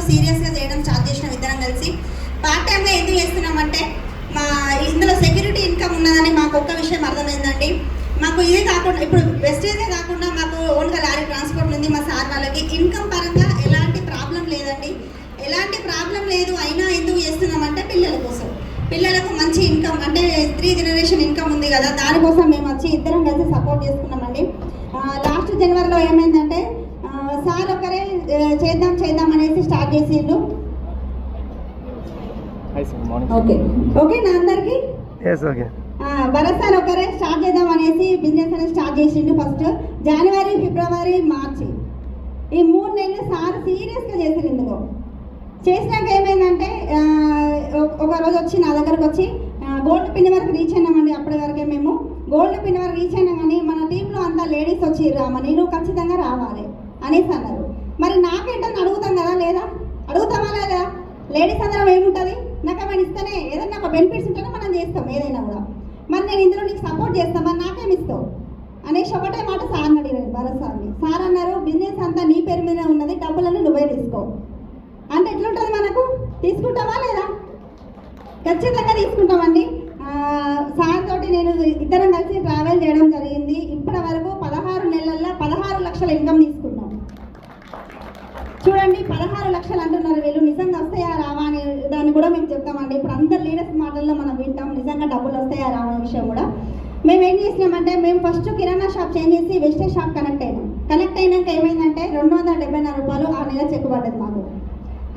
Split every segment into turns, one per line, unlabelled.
సీరియస్గా చేయడం స్టార్ట్ చేసినాం ఇద్దరం కలిసి. పార్ట్ టైంగా ఎందుకు చేస్తున్నామంటే మా ఇందులో సెక్యూరిటీ ఇన్కమ్ ఉన్నదని మాకు ఒక్క విషయం అర్థమైందండి. మాకు ఇదే కాకుండా ఇప్పుడు వెస్టేజే కాకుండా మాకు ఓన్గా లారీ ట్రాన్స్పోర్ట్ ఉంది. మా సార్ వాళ్ళకి ఇన్కమ్ పరంగా ఎలాంటి ప్రాబ్లం లేదండి, ఎలాంటి ప్రాబ్లం లేదు. అయినా ఎందుకు చేస్తున్నామంటే పిల్లల కోసం, పిల్లలకు మంచి ఇన్కమ్ అంటే 3 జనరేషన్ ఇన్కమ్ ఉంది కదా, దానికోసం మేము వచ్చి ఇద్దరం కలిసి సపోర్ట్ చేసుకున్నామండి. లాస్ట్ జనవరిలో ఏమైందంటే సార్ ఒకరే చేద్దాం అనేసి స్టార్ట్ చేసిండు. ఓకే నా అందరికి భరత్ సార్ ఒకరే స్టార్ట్ చేద్దాం అనేసి బిజినెస్ అనేది స్టార్ట్ చేసిండు. ఫస్ట్ జనవరి, ఫిబ్రవరి, మార్చి ఈ 3 నెలలు సార్ సీరియస్గా చేసారు. ఇందులో చేసినాక ఏమైందంటే ఒక రోజు వచ్చి నా దగ్గరకు వచ్చి గోల్డ్ పిన్ వరకు రీచ్ అయినామండి. అప్పటి వరకే మేము గోల్డ్ పిన్ వరకు రీచ్ అయినా కానీ మన టీంలో అంతా లేడీస్ వచ్చి రామని నువ్వు ఖచ్చితంగా రావాలి అనేసి అన్నారు. మరి నాకేంటని అడుగుతాం కదా, లేదా అడుగుతామా లేదా? లేడీస్ అందరం ఏముంటుంది, నాకు అవన్నీ ఇస్తేనే ఏదైనా ఒక బెనిఫిట్స్ ఉంటేనే మనం చేస్తాం ఏదైనా కూడా. మరి నేను ఇందులో నీకు సపోర్ట్ చేస్తాను, మరి నాకేమి ఇస్తావు అనేసి ఒకటే మాట సార్ని అడిగారు, భరత్ సార్ని. సార్ అన్నారు బిజినెస్ అంతా నీ పేరు మీద ఉన్నది, డబ్బులన్నీ నువ్వే తీసుకో అంటే ఎట్లుంటుంది మనకు, తీసుకుంటావా లేదా? ఖచ్చితంగా తీసుకుంటామండి. సార్ తోటి నేను ఇద్దరం కలిసి ట్రావెల్ చేయడం జరిగింది. ఇప్పటి వరకు 16 నెలల్లో 16 లక్షల ఇన్కమ్ తీసుకున్నాం. చూడండి 16 లక్షలు అంటున్నారు వీళ్ళు, నిజంగా వస్తాయా రావా అనే దాన్ని కూడా మేము చెప్తామండి. ఇప్పుడు అందరు లీడర్స్ మాటల్లో మనం వింటాం, నిజంగా డబ్బులు వస్తాయా రావా అనే విషయం కూడా. మేము ఏం చేసినామంటే మేము ఫస్ట్ కిరాణా షాప్ చేంజ్ చేసి వెస్టేజ్ షాప్ కనెక్ట్ అయినాక ఏమైందంటే 274 రూపాయలు ఆ నెల చెక్ పడ్డది మాకు.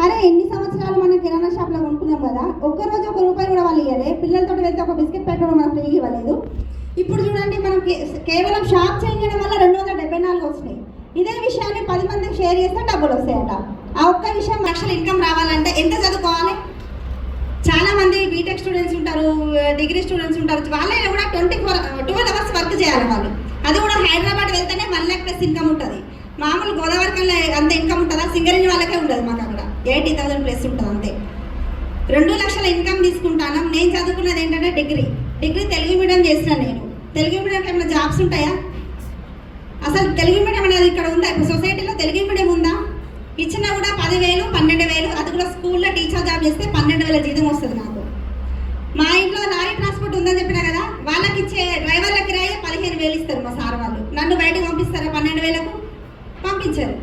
అరే ఎన్ని సంవత్సరాలు మనం కిరాణా షాప్లో కొనుక్కున్నాం కదా, ఒక్కరోజు ₹1 కూడా వాళ్ళు ఇవ్వలే. పిల్లలతో వెళ్తే ఒక బిస్కెట్ పెట్టడం మనం ఫ్రీగా ఇవ్వలేదు. ఇప్పుడు చూడండి మనం కేవలం షాప్ చేంజ్ చేయడం వల్ల 274 వచ్చినాయి. ఇదే విషయాన్ని 10 మందికి షేర్ చేస్తే డబ్బులు వస్తాయట. ఆ ఒక్క విషయం లక్షల ఇన్కమ్ రావాలంటే ఎంత చదువుకోవాలి? చాలా మంది బీటెక్ స్టూడెంట్స్ ఉంటారు, డిగ్రీ స్టూడెంట్స్ ఉంటారు, వాళ్ళే కూడా 12 అవర్స్ వర్క్ చేయాలి వాళ్ళు. అది కూడా హైదరాబాద్ వెళ్తేనే 1 lakh ప్లస్ ఇన్కమ్ ఉంటుంది. మామూలు గోదావరి కల్లా అంత ఇన్కమ్ ఉంటుందా? సింగరేణి వాళ్ళకే ఉండదు, మాకు అక్కడ 80,000 ప్లస్ ఉంటుంది అంతే. 2 లక్షల ఇన్కమ్ తీసుకుంటాను. నేను చదువుకున్నది ఏంటంటే డిగ్రీ తెలుగు మీడియం చేసిన. నేను తెలుగు మీడియం ఏమైనా జాబ్స్ ఉంటాయా? అసలు తెలుగు మీడియం అనేది ఇక్కడ ఉందా? ఇప్పుడు సొసైటీలో తెలుగు మీడియం ఉందా? ఇచ్చినా కూడా 10,000, 12,000, అది కూడా స్కూల్లో టీచర్ జాబ్ చేస్తే 12,000 జీతం వస్తుంది నాకు. మా ఇంట్లో లారీ ట్రాన్స్పోర్ట్ ఉందని చెప్పినా కదా, వాళ్ళకి ఇచ్చే డ్రైవర్ల కిరాయి 15,000 ఇస్తారు మా సార్ వాళ్ళు. నన్ను బయటకు పంపిస్తారా 12,000కు? పంపించారు.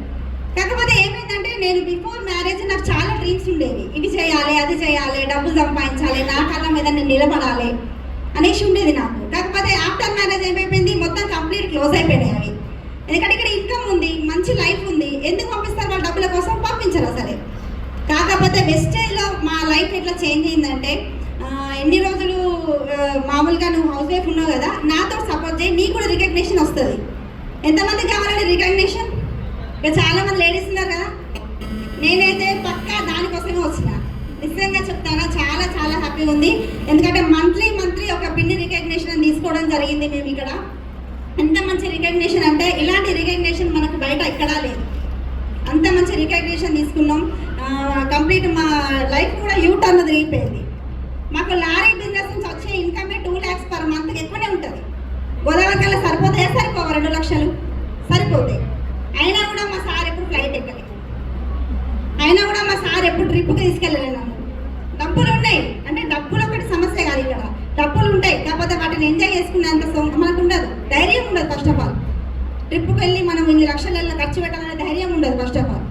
కాకపోతే ఏమైందంటే నేను బిఫోర్ మ్యారేజ్ నాకు చాలా డ్రీమ్స్ ఉండేవి, ఇవి చేయాలి, అది చేయాలి, డబ్బులు సంపాదించాలి, నా కాళ్ళ మీద నేను నిలబడాలి అనేసి ఉండేది నాకు. కాకపోతే ఆఫ్టర్ మ్యారేజ్ ఏమైపోయింది, మొత్తం కంప్లీట్ క్లోజ్ అయిపోయినాయి అవి. ఎందుకంటే ఇక్కడ ఇన్కమ్ ఉంది, మంచి లైఫ్ ఉంది, ఎందుకు పంపిస్తారు వాళ్ళు? డబ్బుల కోసం పంపించరు సరే. కాకపోతే వెస్టేజ్లో మా లైఫ్ ఎట్లా చేంజ్ అయిందంటే, ఎన్ని రోజులు మామూలుగా నువ్వు హౌస్ వైఫ్ ఉన్నావు కదా, నాతో సపోర్ట్ చేయి, నీకు కూడా రికగ్నిషన్ వస్తుంది. ఎంతమందికి కావాలండి రికగ్నిషన్? ఇక చాలామంది లేడీస్ ఉన్నారు కదా, నేనైతే పక్కా దానికోసమే వచ్చిన. నిజంగా చెప్తాను, చాలా చాలా హ్యాపీగా ఉంది. ఎందుకంటే మంత్లీ ఒక పిన్ని రికగ్నిషన్ తీసుకోవడం జరిగింది మేము ఇక్కడ. ఎంత మంచి రికగ్నిషన్ అంటే ఇలాంటి రికగ్నిషన్ మనకు బయట ఎక్కడా లేదు. అంత మంచి రికగ్నిషన్ తీసుకున్నాం. కంప్లీట్ మా లైఫ్ కూడా యూటర్న్ తిరిగిపోయింది. మాకు లారీ బిజినెస్ నుంచి వచ్చే ఇన్కమే 2 lakhs per month ఎక్కువనే ఉంటుంది. గోదావరి కల్లా సరిపోతాయా? సరిపోవా? 2 లక్షలు సరిపోతాయి. అయినా కూడా మా సార్ ఎప్పుడు ఫ్లైట్ ఎక్కలే, అయినా కూడా మా సార్ ఎప్పుడు ట్రిప్కి తీసుకెళ్ళలేదు నన్ను. డబ్బులు ఉన్నాయి అంటే డబ్బులు ఒకటి సమస్య కాదు, ఇక్కడ డబ్బులు ఉంటాయి, కాకపోతే వాటిని ఎంజాయ్ చేసుకునేంత మనకు ఉండదు, ధైర్యం ఉండదు. ఫస్ట్ ఆఫ్ ఆల్ ట్రిప్కి వెళ్ళి మనం ఇన్ని లక్షల ఖర్చు పెట్టాలనే ధైర్యం ఉండదు ఫస్ట్ ఆఫ్ ఆల్.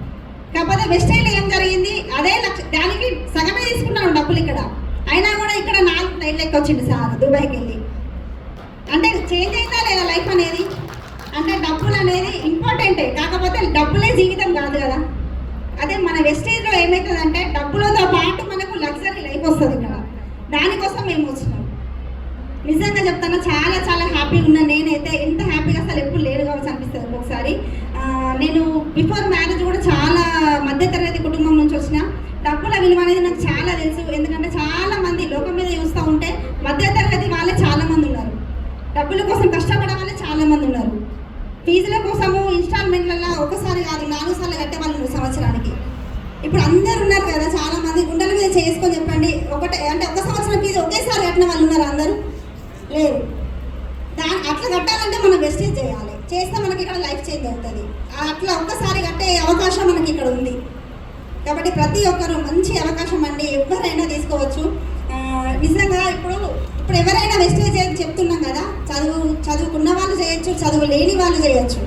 కాకపోతే వెస్టైల్లో ఏం జరిగింది, అదే దానికి సగమే తీసుకున్నాను డబ్బులు ఇక్కడ. అయినా కూడా ఇక్కడ 4 ఫ్లైట్ లెక్క వచ్చింది సార్ దుబాయ్కి వెళ్ళి. అంటే చేంజ్ అయిందా లేదా లైఫ్ అనేది? అంటే డబ్బులు అనేది ఇంపార్టెంటే, కాకపోతే డబ్బులే జీవితం కాదు కదా. అదే మన వెస్టేజ్లో ఏమవుతుందంటే డబ్బులతో పాటు మనకు లగ్జరీ లైఫ్ వస్తుంది ఇక్కడ. దానికోసం మేము వచ్చినాం. నిజంగా చెప్తాను, చాలా చాలా హ్యాపీగా ఉన్నాను. నేనైతే ఎంత హ్యాపీగా అసలు ఎప్పుడు లేరు కావచ్చు అనిపిస్తుంది ఒక్కొక్కసారి. నేను బిఫోర్ మ్యారేజ్ కూడా చాలా మధ్యతరగతి కుటుంబం నుంచి వచ్చిన. డబ్బుల విలువ అనేది నాకు చాలా తెలుసు. ఎందుకంటే చాలా మంది లోకం మీద చూస్తూ ఉంటే మధ్యతరగతి వాళ్ళే చాలా మంది ఉన్నారు, డబ్బుల కోసం కష్టపడే వాళ్ళే చాలా మంది ఉన్నారు. ఫీజుల కోసము ఇన్స్టాల్మెంట్లలో ఒకసారి కాదు 4 సార్లు కట్టే వాళ్ళు సంవత్సరానికి. ఇప్పుడు అందరు ఉన్నారు కదా, చాలా మంది గుండెల మీద చేసుకొని చెప్పండి, అంటే ఒక సంవత్సరం ఫీజు ఒకేసారి కట్టిన వాళ్ళు ఉన్నారు? అందరూ లేరు. అట్లా కట్టాలంటే మనం వెస్టేజ్ చేయాలి, చేస్తే మనకి ఇక్కడ లైఫ్ చేంజ్ అవుతుంది. అట్లా ఒక్కసారి కట్టే అవకాశం మనకి ఇక్కడ ఉంది. కాబట్టి ప్రతి ఒక్కరు మంచి అవకాశం అండి, ఎవరైనా తీసుకోవచ్చు. నిజంగా ఇప్పుడు ఎవరైనా వెస్టేజ్ అని చెప్తున్నాం కదా, చదువుకున్న వాళ్ళు చేయొచ్చు, చదువు లేని వాళ్ళు చేయొచ్చు.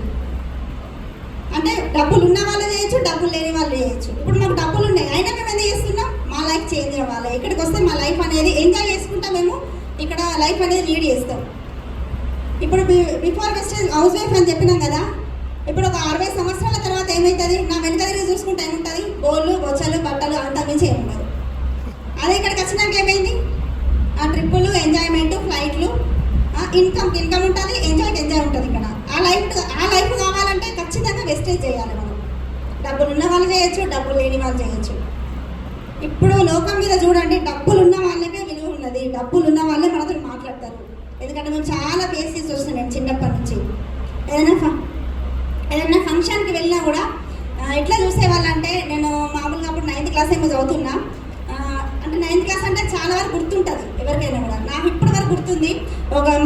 అంటే డబ్బులు ఉన్న వాళ్ళు చేయొచ్చు, డబ్బులు లేని వాళ్ళు చేయొచ్చు. ఇప్పుడు మాకు డబ్బులు ఉన్నాయి, అయినా మేము ఎందుకు చేస్తున్నాం? మా లైఫ్ చేంజ్ అవ్వాలి. ఇక్కడికి వస్తే మా లైఫ్ అనేది ఎంజాయ్ చేసుకుంటాం, మేము ఇక్కడ లైఫ్ అనేది లీడ్ చేస్తాం. ఇప్పుడు బిఫోర్ వెస్టేజ్ హౌస్ వైఫ్ అని చెప్పినాం కదా, ఇప్పుడు ఒక 60 సంవత్సరాల తర్వాత ఏమవుతుంది? నా వెనక తిరిగి చూసుకుంటే ఏముంటుంది? గోళ్ళు, బొచ్చలు, బట్టలు అంతా మించి ఏముండదు. అదే ఇక్కడికి వచ్చినాక ఏమైంది? ఆ ట్రిప్పులు, ఎంజాయ్మెంట్, ఫ్లైట్లు, ఇన్కమ్ ఉంటుంది, ఎంజాయ్ ఉంటుంది. ఇక్కడ ఆ లైఫ్ కావాలంటే ఖచ్చితంగా వెస్టేజ్ చేయాలి మనం. డబ్బులు ఉన్న వాళ్ళు చేయొచ్చు, డబ్బులు లేని వాళ్ళు చేయొచ్చు. ఇప్పుడు లోకం మీద చూడండి, డబ్బులు ఉన్న వాళ్ళకే విలువ ఉన్నది, డబ్బులు ఉన్న వాళ్ళే మనతో మాట్లాడతారు. ఎందుకంటే మేము చాలా ఫేస్ చేసి వస్తున్నాం. మేము చిన్నప్పటి నుంచి ఏదైనా ఫంక్షన్కి వెళ్ళినా కూడా ఎట్లా చూసేవాళ్ళంటే, నేను మామూలుగా అప్పుడు 9th క్లాస్ ఏమో చదువుతున్నా. అంటే 9th క్లాస్ అంటే చాలా వరకు గుర్తుంటుంది ఎవరికైనా కూడా. నాకు ఇప్పటి వరకు గుర్తుంది,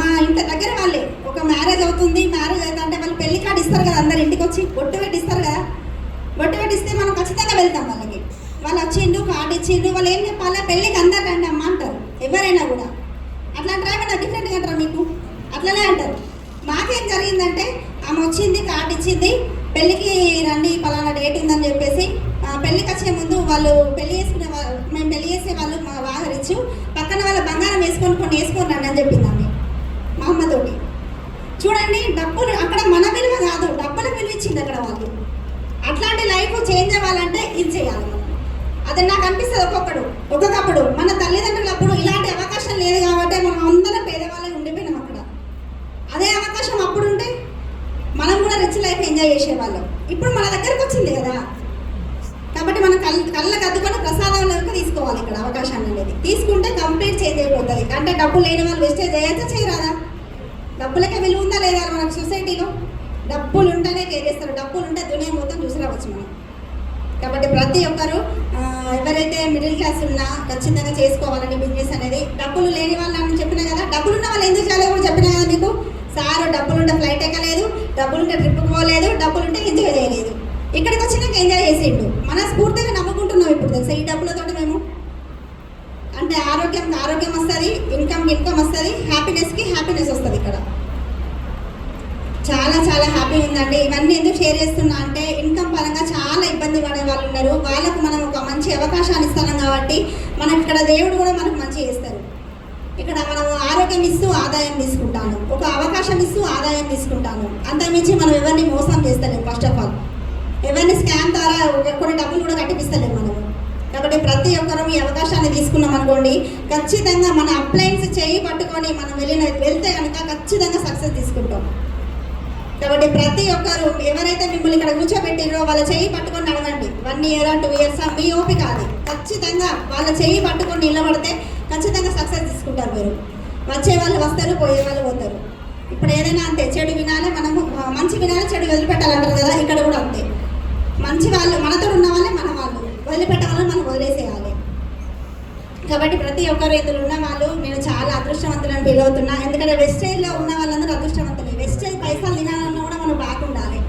మా ఇంటి దగ్గర వాళ్ళే ఒక మ్యారేజ్ అవుతుంది. మ్యారేజ్ అవుతుంది అంటే వాళ్ళు పెళ్లి కార్డు ఇస్తారు కదా, అందరు ఇంటికి వచ్చి బొట్టు పెట్టి ఇస్తారు కదా. బొట్టు పెట్టి ఇస్తే మనం ఖచ్చితంగా వెళ్తాం వాళ్ళకి. వాళ్ళు వచ్చిండు, కార్డు ఇచ్చిండు, వాళ్ళు ఏం చెప్పాలా, పెళ్ళికి అందరు రండి అమ్మ అంటారు ఎవరైనా కూడా. అట్లా అంటారా? ఏమైనా డిఫరెంట్గా అంటారా మీకు? అట్లనే అంటారు. మాకేం జరిగిందంటే, ఆమె వచ్చింది, కార్డు ఇచ్చింది, పెళ్ళికి రండి, పలానా డేట్ ఉందని చెప్పేసి పెళ్ళికి వచ్చే ముందు వాళ్ళు మేము పెళ్లి చేసే వాళ్ళు మా వాహరిచ్చు పక్కన వాళ్ళ బంగారం కొన్ని వేసుకొని రండి అని చెప్పింది ఆమె మా అమ్మతోటి. చూడండి, డబ్బులు అక్కడ మన విలువ కాదు, డబ్బుల విలువ ఇచ్చింది అక్కడ వాళ్ళు. అట్లాంటి లైఫ్ చేంజ్ అవ్వాలంటే ఇది చేయాలి మనం. అది నాకు అనిపిస్తుంది ఒక్కొక్కప్పుడు మన తల్లిదండ్రులప్పుడు ఇలాంటి అవకాశం లేదు కాబట్టి మనం అందరం పేదవాళ్ళకి ఉండిపోయినాం అక్కడ. అదే అవకాశం అప్పుడు ఉంటే మనం కూడా రిచ్ లైఫ్ ఎంజాయ్ చేసేవాళ్ళం. ఇప్పుడు మన దగ్గరకు వచ్చింది కదా, కాబట్టి మనం కళ్ళకు అద్దుకొని ప్రసాదంలోకి తీసుకోవాలి ఇక్కడ అవకాశాన్ని అనేది. తీసుకుంటే కంప్లీట్ చేంజ్ అయిపోతుంది. అంటే డబ్బులు లేని వాళ్ళు వెస్టేజ్ చేయొచ్చా, చేయరాదా? డబ్బులకే విలువ ఉందా లేదా మనకు సొసైటీలో? డబ్బులు ఉంటేనే కేర్ చేస్తారు, డబ్బులు ఉంటే దునియా మొత్తం చూసి రావచ్చు మనం. కాబట్టి ప్రతి ఒక్కరు ఎవరైతే మిడిల్ క్లాస్ ఉన్నా ఖచ్చితంగా చేసుకోవాలని బిజినెస్ అనేది. డబ్బులు లేని వాళ్ళు అని చెప్పినా కదా, డబ్బులు ఉన్న వాళ్ళు ఎందుకు చేయాలో కూడా చెప్పినా కదా మీకు. సార్ డబ్బులుంటే ఫ్లైట్ ఎక్కలేదు, డబ్బులుంటే ట్రిప్కి పోలేదు, డబ్బులుంటే ఎంజాయ్ చేయలేదు. ఇక్కడికి వచ్చినాక ఎంజాయ్ చేసిండు. మనస్ఫూర్తిగా నమ్ముకుంటున్నాం ఇప్పుడు తెలుసా ఈ డబ్బులతో మేము. అంటే ఆరోగ్యం వస్తుంది, ఇన్కమ్ వస్తుంది, హ్యాపీనెస్ వస్తుంది. ఇక్కడ చాలా చాలా హ్యాపీ ఉందండి. ఇవన్నీ ఎందుకు షేర్ చేస్తున్నా అంటే, ఇన్కమ్ పరంగా చాలా ఇబ్బంది పడే వాళ్ళు ఉన్నారు. వాళ్ళకు మనం ఒక మంచి అవకాశాన్ని ఇస్తున్నాం కాబట్టి మనం ఇక్కడ దేవుడు కూడా మనకు మంచి చేస్తారు. ఇక్కడ మనం ఆరోగ్యం ఇస్తూ ఆదాయం తీసుకుంటాను, ఒక అవకాశం ఇస్తూ ఆదాయం తీసుకుంటాను. అంతకుమించి మనం ఎవరిని మోసం చేస్తలేము. ఫస్ట్ ఆఫ్ ఆల్ ఎవరిని స్కామ్ ద్వారా కొన్ని డబ్బులు కూడా కట్టిపిస్తలేము మనము. కాబట్టి ప్రతి ఒక్కరూ ఈ అవకాశాన్ని తీసుకున్నాం అనుకోండి, ఖచ్చితంగా మన అప్లయన్స్ చేయి పట్టుకొని మనం వెళ్తే కనుక ఖచ్చితంగా సక్సెస్ తీసుకుంటాం. కాబట్టి ప్రతి ఒక్కరు ఎవరైతే మిమ్మల్ని ఇక్కడ కూర్చోబెట్టిరో వాళ్ళ చేయి పట్టుకొని నడవండి. 1 year 2 years మీ ఓపిక కాదు, ఖచ్చితంగా వాళ్ళ చేయి పట్టుకొని నిలబడితే ఖచ్చితంగా సక్సెస్ తీసుకుంటారు. మీరు వచ్చే వాళ్ళు వస్తారు, పోయే వాళ్ళు పోతారు. ఇప్పుడు ఏదైనా అంతే, చెడు వినాలి మనము, మంచి వినాలి, చెడు వదిలిపెట్టాలంటారు కదా. ఇక్కడ కూడా అంతే, మంచి వాళ్ళు మనతో ఉన్న వాళ్ళే మన వాళ్ళు, వదిలిపెట్టే వాళ్ళని మనం వదిలేసేయాలి. కాబట్టి ప్రతి ఒక్కరు ఇందులో ఉన్న వాళ్ళు నేను చాలా అదృష్టవంతులని ఫీల్ అవుతున్నా. ఎందుకంటే వెస్టేజ్లో ఉన్న వాళ్ళందరూ అదృష్టవంతులే. వెస్టేజ్ పైసలు తినాలన్నా కూడా మనం బాగుండాలి.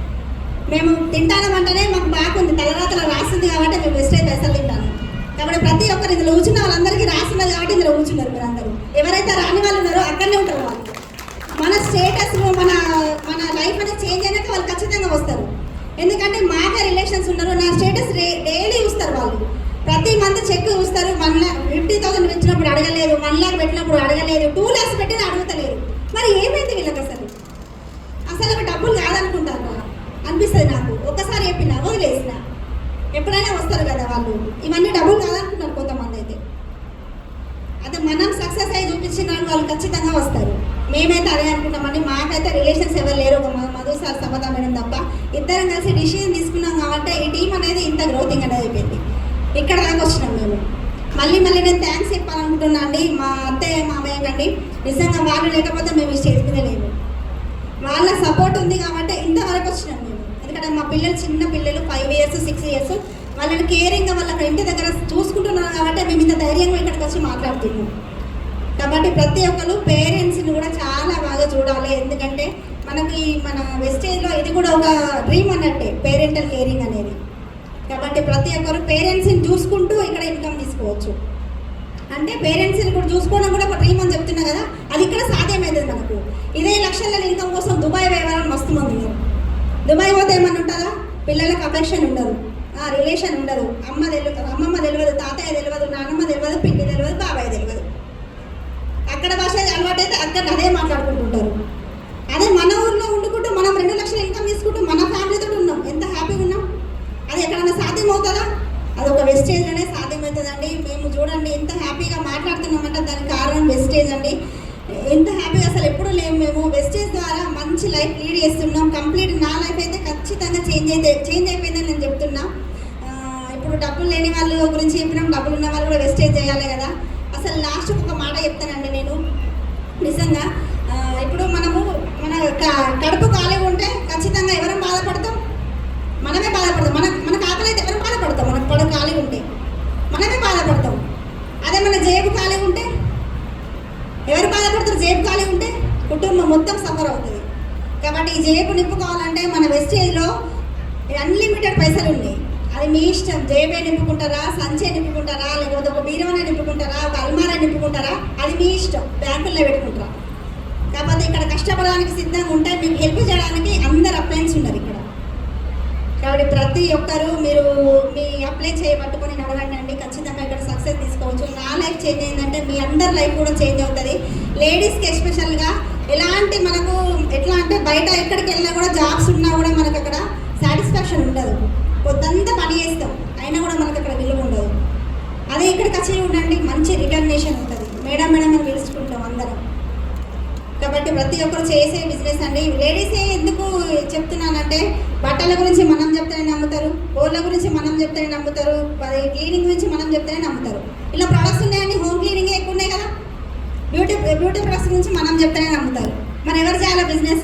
మేము తింటామంటేనే మాకు బాగుంది, తలరాతల రాసింది కాబట్టి మేము వెస్టేజ్ పైసలు తింటాను. కాబట్టి ప్రతి ఒక్కరు ఇందులో కూర్చున్న వాళ్ళందరికీ రాసినది కాబట్టి ఇందులో కూర్చున్నారు. మీరు అందరూ ఎవరైతే రాని వాళ్ళు ఉన్నారో అక్కడనే ఉంటారు వాళ్ళు. మన స్టేటస్ మన లైఫ్ అనేది చేంజ్ అయినాక వాళ్ళు ఖచ్చితంగా వస్తారు. ఎందుకంటే మాకే రిలేషన్స్ ఉన్నారు, నా స్టేటస్ డైలీ చూస్తారు వాళ్ళు. ప్రతి మంత్ చెక్ చూస్తారు. 50,000 పెట్టినప్పుడు అడగలేదు, 1 lakh పెట్టినప్పుడు అడగలేదు, 2 lakhs పెట్టినా అడుగుతలేరు. మరి ఏమైంది వీళ్ళకి? అసలు డబ్బులు కాదనుకుంటారు అనిపిస్తుంది నాకు. ఒక్కసారి చెప్పినా వదిలేసిన, ఎప్పుడైనా వస్తారు కదా వాళ్ళు. ఇవన్నీ డబ్బులు కాదనుకుంటారు కొంతమంది అయితే. అదే మనం సక్సెస్ అయ్యి చూపించిన వాళ్ళు ఖచ్చితంగా వస్తారు. మేమైతే అదే అనుకుంటామండి. మాకైతే రిలేషన్స్ ఎవరు లేరు, ఒక మధు సార్, సమత మేడం తప్ప. ఇద్దరం కలిసి డిసిజన్ తీసుకున్నాం కాబట్టి ఈ టీం అనేది ఇంత గ్రోతింగ్ అనేది అయిపోయింది. ఇక్కడ దాకా వచ్చినాం మేము. మళ్ళీ నేను థ్యాంక్స్ చెప్పాలనుకుంటున్నా అండి మా అత్తయ్య మామయ్య కండి. నిజంగా వాళ్ళు లేకపోతే మేము ఈ స్టేజ్ మీద లేము. వాళ్ళ సపోర్ట్ ఉంది కాబట్టి ఇంతవరకు వచ్చినాం మేము. ఎందుకంటే మా పిల్లలు చిన్న పిల్లలు 5 years 6 years, వాళ్ళని కేరింగ్గా వాళ్ళ ఇంటి దగ్గర చూసుకుంటున్నాం కాబట్టి మేము ఇంత ధైర్యంగా ఇక్కడికి వచ్చి మాట్లాడుతున్నాం. కాబట్టి ప్రతి ఒక్కరు పేరెంట్స్ని కూడా చాలా బాగా చూడాలి. ఎందుకంటే మన వెస్టేజ్లో ఇది కూడా ఒక డ్రీమ్ అన్నట్టే, పేరెంటల్ కేరింగ్ అనేది. కాబట్టి ప్రతి ఒక్కరు పేరెంట్స్ని చూసుకుంటూ ఇక్కడ ఇన్కమ్ తీసుకోవచ్చు. అంటే పేరెంట్స్ని కూడా చూసుకోవడం కూడా ఒక డ్రీమ్ అని చెప్తున్నా కదా, అది ఇక్కడ సాధ్యమవుతుంది మనకు. ఇదే లక్షల ఇన్కమ్ కోసం దుబాయ్ వ్యవహారం మస్తు మంది ఉన్నారు. దుబాయ్ పోతే ఏమన్నా ఉంటుందా? పిల్లలకు అఫెక్షన్ ఉండదు, రిలేషన్ ఉండదు, అమ్మమ్మ తెలియదు, తాతయ్య తెలియదు, నాన్నమ్మ తెలియదు, పిన్ని తెలియదు, బాబాయ్ తెలియదు. అక్కడ భాష అలవాటైతే అక్కడ అదే మాట్లాడుకుంటుంటారు. అదే మన ఊర్లో ఉండుకుంటూ మనం 2 లక్షల ఇన్కమ్ తీసుకుంటూ మన ఫ్యామిలీతో ఉన్నాం, ఎంత హ్యాపీగా ఉన్నాం. అది ఎక్కడన్నా సాధ్యం అవుతుందా? అది ఒక వెస్టేజ్లోనే సాధ్యమవుతుందండి. మేము చూడండి ఎంత హ్యాపీగా మాట్లాడుతున్నామంటే దానికి కారణం వెస్టేజ్ అండి. ఎంత హ్యాపీగా అసలు ఎప్పుడు లేము. మేము వెస్టేజ్ ద్వారా మంచి లైఫ్ లీడ్ చేస్తున్నాం. కంప్లీట్ నా లైఫ్ అయితే ఖచ్చితంగా చేంజ్ అయిపోయిందని నేను చెప్తున్నా. ఇప్పుడు డబ్బులు లేని వాళ్ళ గురించి చెప్పినాం, డబ్బులు ఉన్న వాళ్ళు కూడా వెస్టేజ్ చేయాలి కదా. అసలు లాస్ట్కి ఒక మాట చెప్తానండి నేను. నిజంగా ఇప్పుడు మనము మన కడుపు ఖాళీగా ఉంటే ఖచ్చితంగా ఎవరం బాధపడతాం? మనమే బాధపడతాం. మనకు ఆకలి అయితే ఎవరు బాధపడతాం? మనకు కడుపు ఖాళీగా ఉంటే మనమే బాధపడతాం. అదే మన జేబు ఖాళీగా ఉంటే ఎవరు బాధపడతారు? జేబు ఖాళీగా ఉంటే కుటుంబం మొత్తం సఫర్ అవుతుంది. కాబట్టి ఈ జేబు నింపుకోవాలంటే మన వెస్టేజ్లో అన్లిమిటెడ్ పైసలు ఉన్నాయి. అది మీ ఇష్టం. జేబే నింపుకుంటారా, సంచే నింపుకుంటారా, లేకపోతే ఒక బీరువానే నింపుకుంటారా, ఒక అల్మారా నింపుకుంటారా, అది మీ ఇష్టం. బ్యాంకుల్లో పెట్టుకుంటారా. కాకపోతే ఇక్కడ కష్టపడడానికి సిద్ధంగా ఉంటే మీకు హెల్ప్ చేయడానికి అందరు అప్లయన్స్ ఉన్నారు ఇక్కడ. కాబట్టి ప్రతి ఒక్కరూ మీరు మీ అప్లై చేయబట్టుకొని నడవండి. ఖచ్చితంగా ఇక్కడ సక్సెస్ తీసుకోవచ్చు. నా లైఫ్ చేంజ్ అయిందంటే మీ అందరి లైఫ్ కూడా చేంజ్ అవుతుంది. లేడీస్కి ఎస్పెషల్గా ఎలాంటి మనకు ఎట్లా అంటే బయట ఎక్కడికి వెళ్ళినా కూడా జాబ్స్ ఉన్నా కూడా మనకు అక్కడ సాటిస్ఫాక్షన్ ఉండదు. పొద్దంతా పని చేస్తాం అయినా కూడా మనకు అక్కడ విలువ ఉండదు. అదే ఇక్కడికి వచ్చి ఉండండి, మంచి రికగ్నేషన్ ఉంటుంది. మేడం మేడం అని పిలుచుకుంటాం అందరం. కాబట్టి ప్రతి ఒక్కరు చేసే బిజినెస్ అండి. లేడీసే ఎందుకు చెప్తున్నానంటే బట్టల గురించి మనం చెప్తేనే నమ్ముతారు, ఓళ్ళ గురించి మనం చెప్తేనే నమ్ముతారు, క్లీనింగ్ గురించి మనం చెప్తేనే నమ్ముతారు. ఇలా ప్రొడక్ట్స్ ఉన్నాయండి, హోమ్ క్లీనింగ్ ఎక్కువ ఉన్నాయి కదా. బ్యూటీ ప్రొడక్ట్స్ గురించి మనం చెప్తేనే నమ్ముతారు. మరి ఎవరు చేయాలి బిజినెస్?